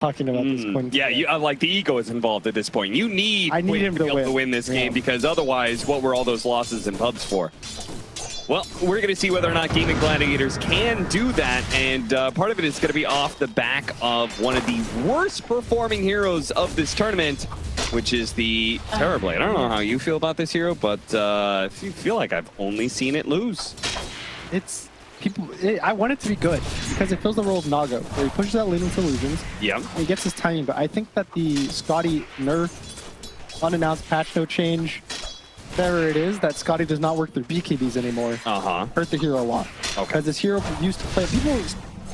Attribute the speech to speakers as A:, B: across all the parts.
A: talking about this Quinn.
B: Yeah, like the ego is involved at this point. You need
A: Quinn
B: him to be able to win this game because otherwise, what were all those losses in pubs for? Well, we're going to see whether or not Gaimin Gladiators can do that, and part of it is going to be off the back of one of the worst performing heroes of this tournament, which is the Terrorblade. I don't know how you feel about this hero, but I feel like I've only seen it lose.
A: It's I want it to be good because it fills the role of Nago, where he pushes out lane with illusions.
B: Yeah.
A: He gets his timing, but I think that the Scotty nerf, unannounced patch note change, whatever it is, that Scotty does not work through BKBs anymore. Hurt the hero a lot.
B: Okay.
A: Because this hero used to play,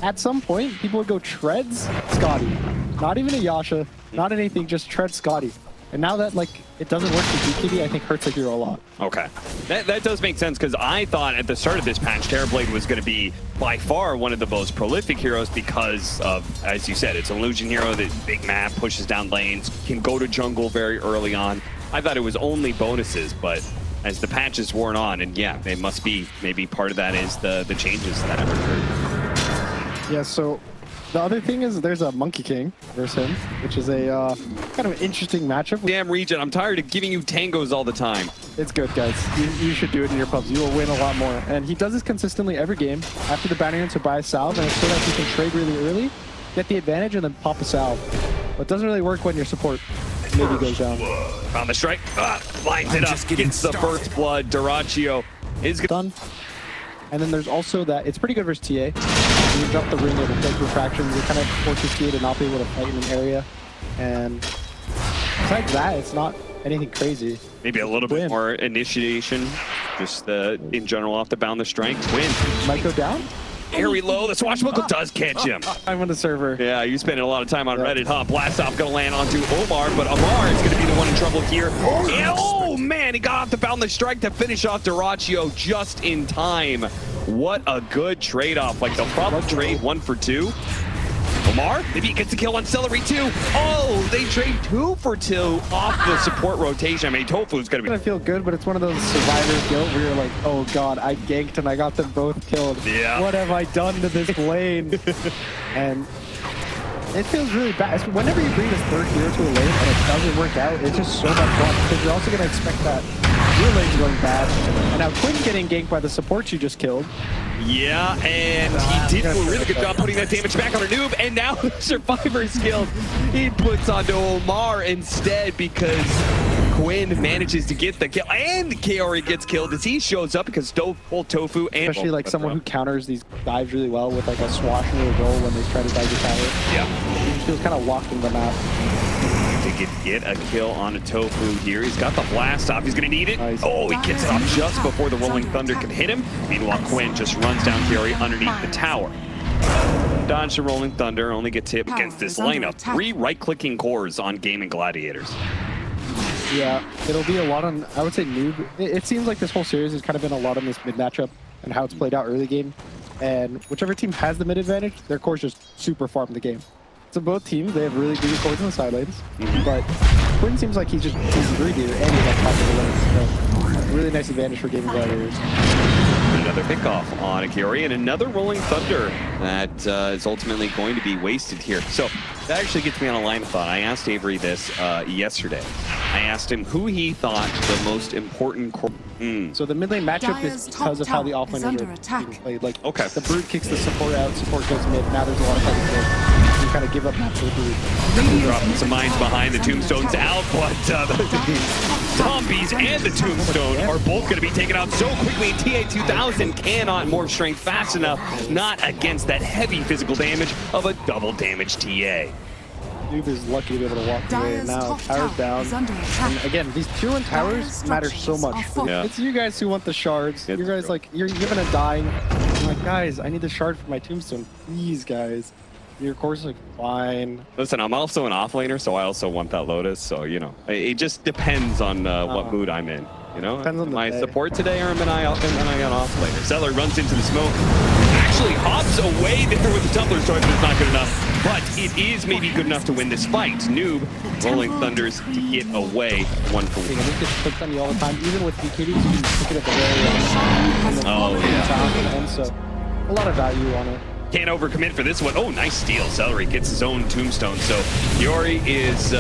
A: at some point, people would go treads Scotty. Not even a Yasha, not anything, just tread Scotty. And now that, like, it doesn't work with BKB, I think hurts the hero a lot.
B: Okay. That does make sense, because I thought at the start of this patch, Terrorblade was going to be by far one of the most prolific heroes because of, as you said, it's an illusion hero that big map, pushes down lanes, can go to jungle very early on. I thought it was only bonuses, but as the patches worn on, and yeah, it must be, maybe part of that is the changes that have occurred.
A: Yeah, so the other thing is there's a Monkey King versus him, which is a kind of an interesting matchup.
B: Damn, Regent, I'm tired of giving you tangos all the time.
A: It's good, guys. You should do it in your pubs. You will win a lot more. And he does this consistently every game. After the banner to buy a salve, and it's so that he can trade really early, get the advantage, and then pop a salve. But it doesn't really work when your support maybe goes down.
B: Found the strike. Lines it up. Gets the first blood. Duraccio is
A: done. And then there's also that it's pretty good versus TA. You drop the ring with like refractions, it kind of forces TA to not be able to fight in an area. And besides that, it's not anything crazy.
B: Maybe a little bit more initiation. Just in general off the bound the strength. Quinn
A: might go down.
B: Very low. The swashbuckle does catch him.
A: I'm on the server.
B: Yeah, you're spending a lot of time on Reddit, huh? Blast off gonna land onto Omar, but Omar is gonna be the one in trouble here. Oh man, he got off the boundless strike to finish off Duraccio just in time. What a good trade-off. Like, they'll probably trade 1 for 2. Omar, maybe he gets the kill on Celery too. Oh, they trade 2 for 2 off the support rotation. I mean, Tofu's gonna
A: feel good, but it's one of those survivor guilt where you're like, oh god, I ganked and I got them both killed.
B: Yeah.
A: What have I done to this lane? And it feels really bad. Whenever you bring this third hero to a lane and it doesn't work out, it's just so much fun because you're also gonna expect that your lane's going bad. And now Quinn's getting ganked by the supports you just killed.
B: Yeah, and he did a really good job putting that damage back on a noob, and now the Survivor skill he puts onto Omar instead because Quinn manages to get the kill, and Kaori gets killed as he shows up because both Tofu and...
A: Especially like someone who counters these dives really well with like a swash and a roll when they try to dive your tower.
B: Yeah.
A: He feels kind of locked in the map.
B: To get a kill on a Tofu here. He's got the blast off. He's going to need it.
A: Nice.
B: Oh, he gets it off just before the Rolling Thunder can hit him. Meanwhile, Quinn just runs down Kaori underneath the tower. Dodge the Rolling Thunder, only gets hit against this lineup. 3 right-clicking cores on Gaimin Gladiators.
A: Yeah, it'll be a lot on, I would say, noob. It seems like this whole series has kind of been a lot on this mid matchup and how it's played out early game. And whichever team has the mid advantage, their cores just super farm the game. So both teams, they have really good cores in the side lanes, but Quinn seems like he's greedy and he's on top of the lanes. So really nice advantage for Gaimin Gladiators.
B: Another pickoff on Kaori and another Rolling Thunder that is ultimately going to be wasted here. So that actually gets me on a line of thought. I asked Avery this yesterday. I asked him who he thought the most important core...
A: So the mid lane matchup is because of how the offlaners are being played. Like, the Brute kicks the support out, support goes mid. Now there's a lot of fighting mid. You kind of give up that to the Brute.
B: Dropping some mines behind the Tombstone's out, but the Zombies and the Tombstone are both going to be taken out so quickly. TA2000 cannot morph strength fast enough, not against that heavy physical damage of a double damage TA.
A: Noob is lucky to be able to walk away, and now tower's down. And again, these tier 1 towers matter so much. It's you guys who want the shards. You guys, like, you're gonna die. I'm like, guys, I need the shard for my Tombstone. Please, guys. Your course is like, fine.
B: Listen, I'm also an offlaner, so I also want that Lotus. So, you know, it just depends on what mood I'm in. You know, am I support today or am I an offlaner? Zeller runs into the smoke. Actually hops away there with the Templar Sword, but it's not good enough. But it is maybe good enough to win this fight. Noob, Rolling Thunders to get away 1 for 1.
A: This gets clicked on you all the time, even with BKBs, you can pick it up the very
B: Oh, yeah.
A: And so, a lot of value on it.
B: Can't overcommit for this one. Oh, nice steal. Celery gets his own tombstone. So Yori is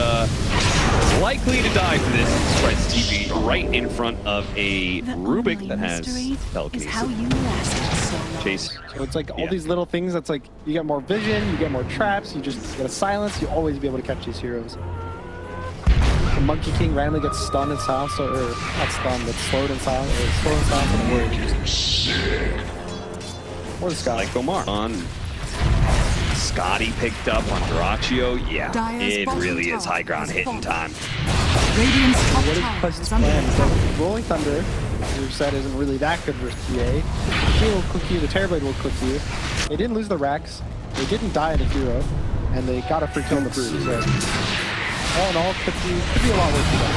B: likely to die for this. He tries to TP right in front of a Rubik that has telekinesis. Chase.
A: So it's like all these little things that's like, you get more vision, you get more traps, you just get a silence, you always be able to catch these heroes. The Monkey King randomly gets stunned and silenced, or not stunned, but slowed and silenced, or slowed and silenced on the word. Or the Scott.
B: Like Omar. On Scotty picked up on Duraccio. Yeah, it really is high ground hitting time.
A: What is Quest's plan? So Rolling Thunder, as we've said, isn't really that good versus TA. He will cook you, the Terrorblade will cook you. They didn't lose the racks, they didn't die in a hero, and they got a free kill in the Brood. So all in all, could be a lot worse for them.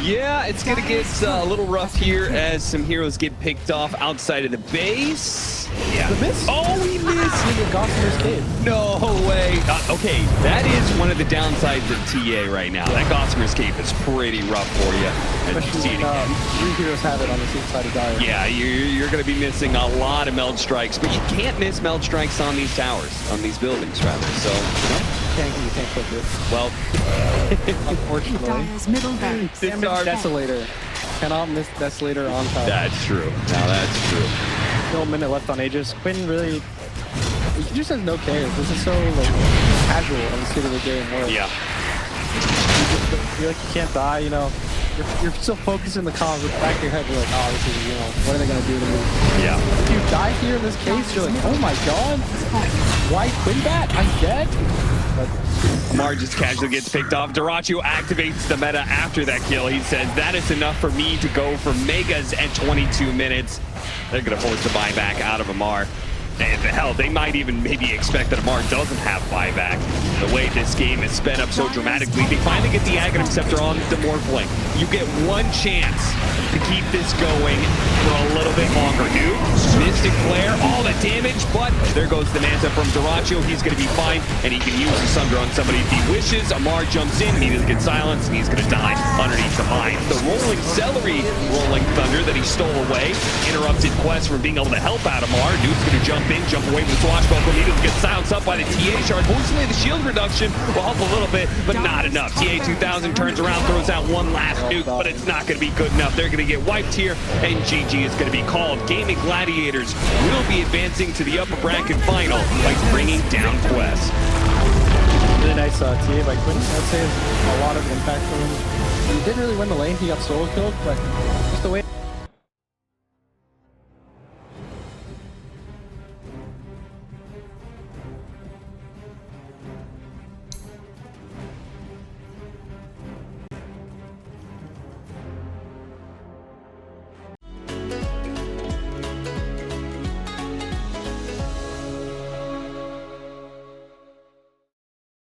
B: Yeah, it's gonna get a little rough here as some heroes get picked off outside of the base. Yeah.
A: The miss?
B: Oh, we missed!
A: He got Gossamer's Cave.
B: No way. Okay, that is one of the downsides of TA right now. That Gossamer's Cave is pretty rough for you. As you see it again.
A: 3 heroes have it on the same side of Dire.
B: Yeah, you're going to be missing a lot of meld strikes, but you can't miss meld strikes on these towers, on these buildings, rather. So,
A: You can't click it.
B: Well,
A: unfortunately. Damage Desolator. Cannot miss Desolator on top.
B: That's true. Now that's true.
A: Still a minute left on Aegis. Quinn really, he just has no cares. This is so like casual on the state of the game. Where
B: yeah.
A: You feel like you can't die, you know. You're still focused in the comms, with the back of your head, you're like, oh, this is, you know, what are they going to do to me?
B: Yeah.
A: If you die here in this case, you're like, oh my god, why Quinn bat? I'm dead? But
B: Amar just casually gets picked off. Duraccio activates the meta after that kill. He says, that is enough for me to go for Megas at 22 minutes. They're going to force the buyback out of Amar. And hell, they might even maybe expect that Amar doesn't have buyback. The way this game is sped up so dramatically, they finally get the Aghanim Scepter on the Morphling. You get one chance to keep this going for a little bit longer. Nuke, Mystic Flare, all the damage, but there goes the Manta from Duraccio. He's going to be fine, and he can use the Sunder on somebody if he wishes. Amar jumps in, and he doesn't get silenced, and he's going to die underneath the mine. The rolling Celery Rolling Thunder that he stole away interrupted Quest from being able to help out Amar. Nuke's going to jump in, jump away from the Swashbuckle. He doesn't get silenced up by the TA shard. Fortunately, the shield reduction will help a little bit, but not enough. TA 2000 turns around, throws out one last nuke, but it's not going to be good enough. They're going to get wiped here, and GG is going to be called. Gaimin Gladiators will be advancing to the upper bracket final by bringing down Quest.
A: Really nice TA by Quinn. I'd say it's a lot of impact for him. He didn't really win the lane. He got solo killed, but just the way